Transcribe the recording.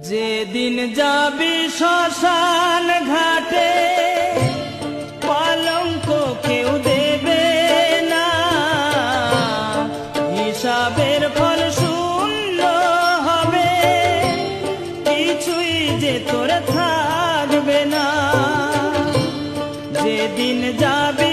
যেদিন যাবি শ্মশান ঘাটে কলঙ্ক কেউ দেবে না, হিসাবের ফল শূন্য হবে, কিছুই যে তোর থাকবে না। যেদিন যাবি